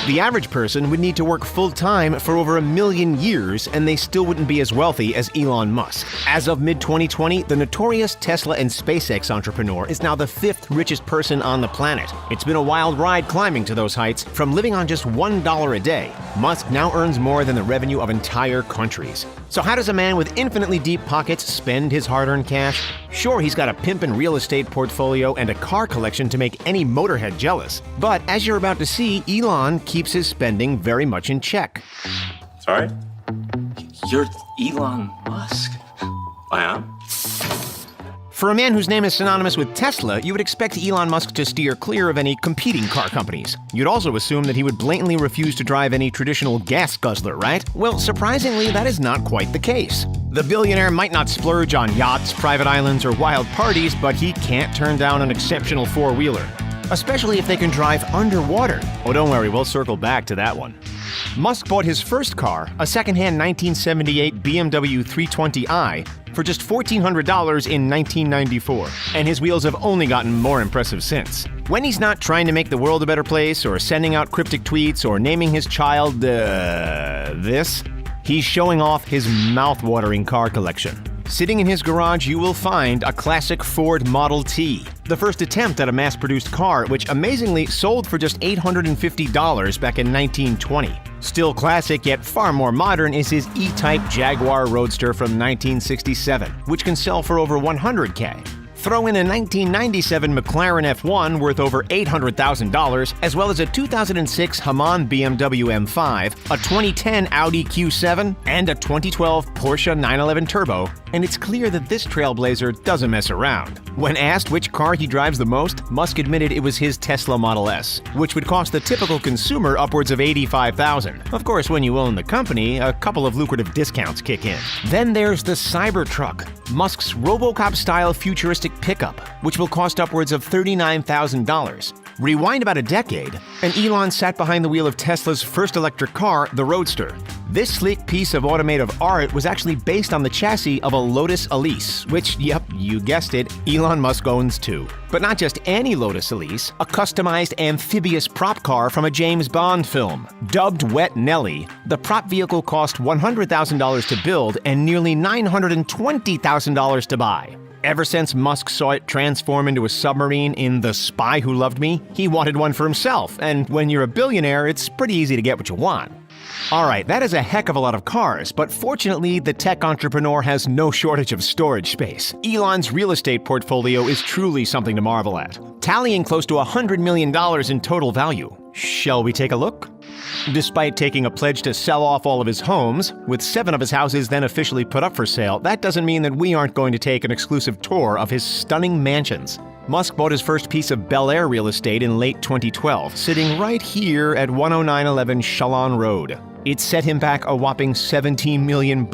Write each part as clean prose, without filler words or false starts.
The average person would need to work full-time for over 1 million years, and they still wouldn't be as wealthy as Elon Musk. As of mid-2020, the notorious Tesla and SpaceX entrepreneur is now the 5th richest person on the planet. It's been a wild ride climbing to those heights. From living on just $1 a day, Musk now earns more than the revenue of entire countries. So how does a man with infinitely deep pockets spend his hard-earned cash? Sure, he's got a pimpin' real estate portfolio and a car collection to make any motorhead jealous. But as you're about to see, Elon keeps his spending very much in check. Sorry? You're Elon Musk? I am? For a man whose name is synonymous with Tesla, you would expect Elon Musk to steer clear of any competing car companies. You'd also assume that he would blatantly refuse to drive any traditional gas guzzler, right? Well, surprisingly, that is not quite the case. The billionaire might not splurge on yachts, private islands, or wild parties, but he can't turn down an exceptional four-wheeler, especially if they can drive underwater. Oh, don't worry, we'll circle back to that one. Musk bought his first car, a second-hand 1978 BMW 320i, for just $1,400 in 1994, and his wheels have only gotten more impressive since. When he's not trying to make the world a better place, or sending out cryptic tweets, or naming his child, this, he's showing off his mouth-watering car collection. Sitting in his garage, you will find a classic Ford Model T, the first attempt at a mass-produced car, which amazingly sold for just $850 back in 1920. Still classic, yet far more modern, is his E-Type Jaguar Roadster from 1967, which can sell for over $100K. Throw in a 1997 McLaren F1 worth over $800,000, as well as a 2006 Hamann BMW M5, a 2010 Audi Q7, and a 2012 Porsche 911 Turbo, and it's clear that this trailblazer doesn't mess around. When asked which car he drives the most, Musk admitted it was his Tesla Model S, which would cost the typical consumer upwards of $85,000. Of course, when you own the company, a couple of lucrative discounts kick in. Then there's the Cybertruck, Musk's RoboCop-style futuristic pickup, which will cost upwards of $39,000. Rewind about a decade, and Elon sat behind the wheel of Tesla's first electric car, the Roadster. This sleek piece of automotive art was actually based on the chassis of a Lotus Elise, which, yep, you guessed it, Elon Musk owns too. But not just any Lotus Elise, a customized amphibious prop car from a James Bond film. Dubbed Wet Nelly, the prop vehicle cost $100,000 to build and nearly $920,000 to buy. Ever since Musk saw it transform into a submarine in The Spy Who Loved Me, he wanted one for himself, and when you're a billionaire, it's pretty easy to get what you want. Alright, that is a heck of a lot of cars, but fortunately, the tech entrepreneur has no shortage of storage space. Elon's real estate portfolio is truly something to marvel at, tallying close to $100 million in total value. Shall we take a look? Despite taking a pledge to sell off all of his homes, with 7 of his houses then officially put up for sale, that doesn't mean that we aren't going to take an exclusive tour of his stunning mansions. Musk bought his first piece of Bel Air real estate in late 2012, sitting right here at 10911 Shalon Road. It set him back a whopping $17 million.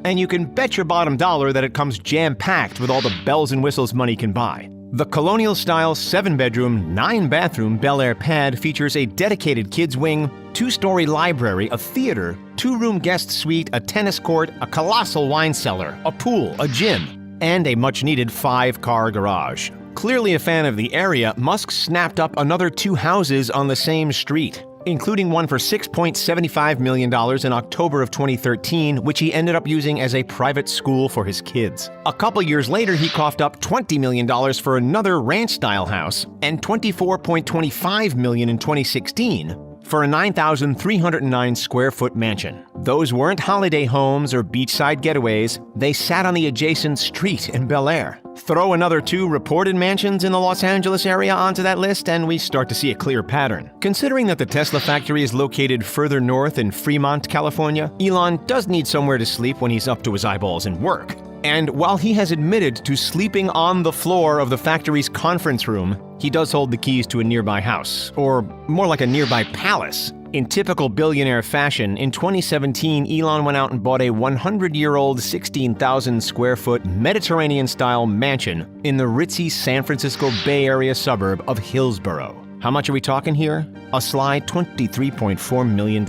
And you can bet your bottom dollar that it comes jam-packed with all the bells and whistles money can buy. The colonial-style 7-bedroom, 9-bathroom Bel Air pad features a dedicated kids' wing, 2-story library, a theater, 2-room guest suite, a tennis court, a colossal wine cellar, a pool, a gym, and a much-needed 5-car garage. Clearly a fan of the area, Musk snapped up another 2 houses on the same street, including one for $6.75 million in October of 2013, which he ended up using as a private school for his kids. A couple years later, he coughed up $20 million for another ranch-style house, and $24.25 million in 2016 for a 9,309 square foot mansion. Those weren't holiday homes or beachside getaways, they sat on the adjacent street in Bel Air. Throw another 2 reported mansions in the Los Angeles area onto that list, and we start to see a clear pattern. Considering that the Tesla factory is located further north in Fremont, California, Elon does need somewhere to sleep when he's up to his eyeballs in work. And while he has admitted to sleeping on the floor of the factory's conference room, he does hold the keys to a nearby house, or more like a nearby palace. In typical billionaire fashion, in 2017, Elon went out and bought a 100-year-old 16,000 square foot Mediterranean-style mansion in the ritzy San Francisco Bay Area suburb of Hillsborough. How much are we talking here? A sly $23.4 million.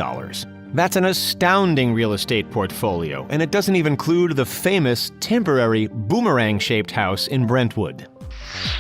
That's an astounding real estate portfolio, and it doesn't even include the famous, temporary, boomerang-shaped house in Brentwood.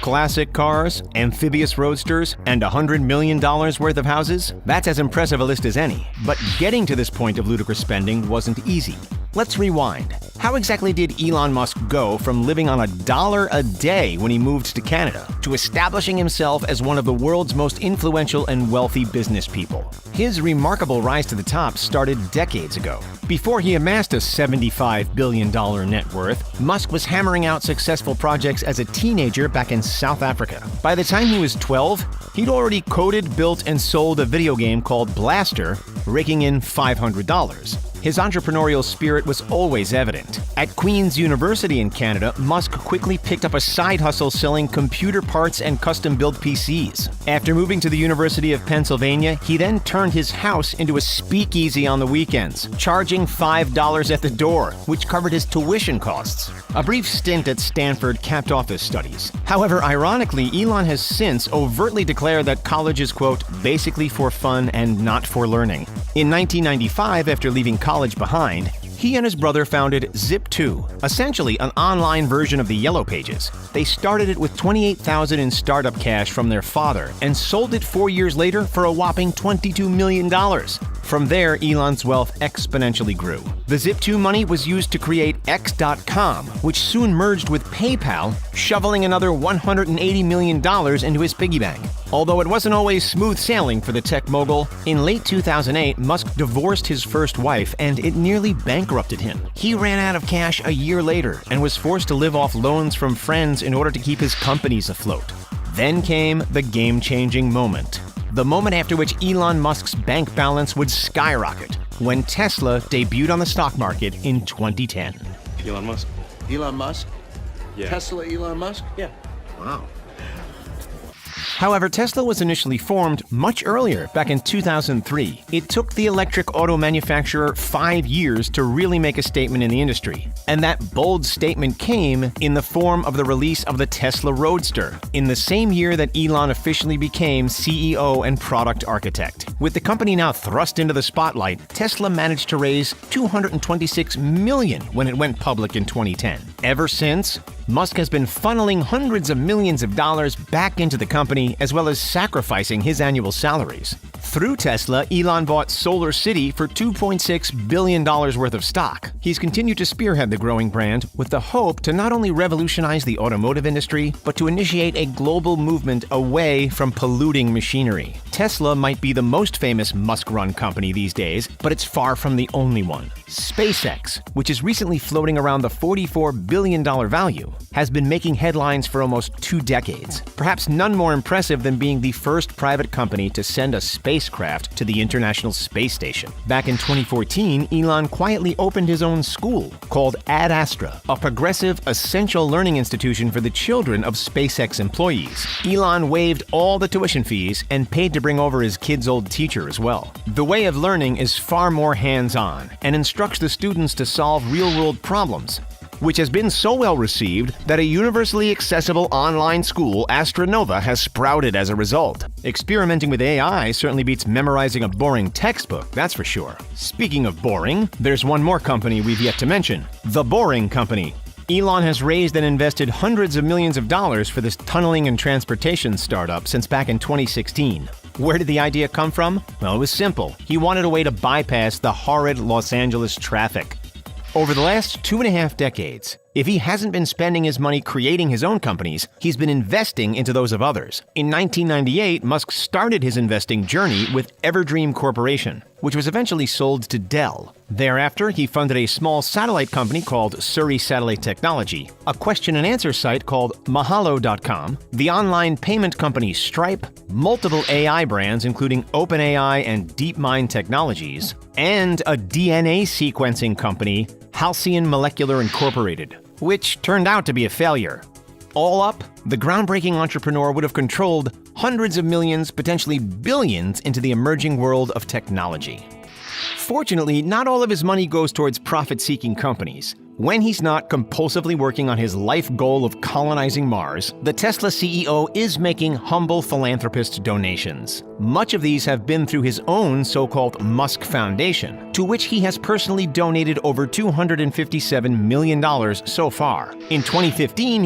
Classic cars, amphibious roadsters, and $100 million worth of houses? That's as impressive a list as any. But getting to this point of ludicrous spending wasn't easy. Let's rewind. How exactly did Elon Musk go from living on $1 a day when he moved to Canada to establishing himself as one of the world's most influential and wealthy business people? His remarkable rise to the top started decades ago. Before he amassed a $75 billion net worth, Musk was hammering out successful projects as a teenager back in South Africa. By the time he was 12, he'd already coded, built, and sold a video game called Blaster, raking in $500. His entrepreneurial spirit was always evident. At Queen's University in Canada, Musk quickly picked up a side hustle selling computer parts and custom-built PCs. After moving to the University of Pennsylvania, he then turned his house into a speakeasy on the weekends, charging $5 at the door, which covered his tuition costs. A brief stint at Stanford capped off his studies. However, ironically, Elon has since overtly declared that college is, quote, basically for fun and not for learning. In 1995, after leaving college behind, he and his brother founded Zip2, essentially an online version of the Yellow Pages. They started it with $28,000 in startup cash from their father and sold it 4 years later for a whopping $22 million. From there, Elon's wealth exponentially grew. The Zip2 money was used to create X.com, which soon merged with PayPal, shoveling another $180 million into his piggy bank. Although it wasn't always smooth sailing for the tech mogul, in late 2008, Musk divorced his first wife and it nearly bankrupted him. He ran out of cash a year later and was forced to live off loans from friends in order to keep his companies afloat. Then came the game-changing moment. The moment after which Elon Musk's bank balance would skyrocket, when Tesla debuted on the stock market in 2010. Elon Musk. Elon Musk? Yeah. Tesla Elon Musk? Yeah. Wow. However, Tesla was initially formed much earlier, back in 2003. It took the electric auto manufacturer 5 years to really make a statement in the industry. And that bold statement came in the form of the release of the Tesla Roadster, in the same year that Elon officially became CEO and product architect. With the company now thrust into the spotlight, Tesla managed to raise $226 million when it went public in 2010. Ever since, Musk has been funneling hundreds of millions of dollars back into the company, as well as sacrificing his annual salaries. Through Tesla, Elon bought Solar City for $2.6 billion worth of stock. He's continued to spearhead the growing brand with the hope to not only revolutionize the automotive industry, but to initiate a global movement away from polluting machinery. Tesla might be the most famous Musk-run company these days, but it's far from the only one. SpaceX, which is recently floating around the $44 billion value, has been making headlines for almost 2 decades. Perhaps none more impressive than being the first private company to send a spacecraft to the International Space Station. Back in 2014, Elon quietly opened his own school called Ad Astra, a progressive, essential learning institution for the children of SpaceX employees. Elon waived all the tuition fees and paid to bring over his kid's old teacher as well. The way of learning is far more hands-on and instructs the students to solve real-world problems, which has been so well received that a universally accessible online school, Astronova, has sprouted as a result. Experimenting with AI certainly beats memorizing a boring textbook, that's for sure. Speaking of boring, there's one more company we've yet to mention, The Boring Company. Elon has raised and invested hundreds of millions of dollars for this tunneling and transportation startup since back in 2016. Where did the idea come from? Well, it was simple. He wanted a way to bypass the horrid Los Angeles traffic. Over the last 2.5 decades, if he hasn't been spending his money creating his own companies, he's been investing into those of others. In 1998, Musk started his investing journey with Everdream Corporation, which was eventually sold to Dell. Thereafter, he funded a small satellite company called Surrey Satellite Technology, a question and answer site called Mahalo.com, the online payment company Stripe, multiple AI brands including OpenAI and DeepMind Technologies, and a DNA sequencing company, Halcyon Molecular Incorporated, which turned out to be a failure. All up, the groundbreaking entrepreneur would have controlled hundreds of millions, potentially billions, into the emerging world of technology. Fortunately, not all of his money goes towards profit-seeking companies. When he's not compulsively working on his life goal of colonizing Mars, the Tesla CEO is making humble philanthropist donations. Much of these have been through his own so-called Musk Foundation, to which he has personally donated over $257 million so far. In 2015,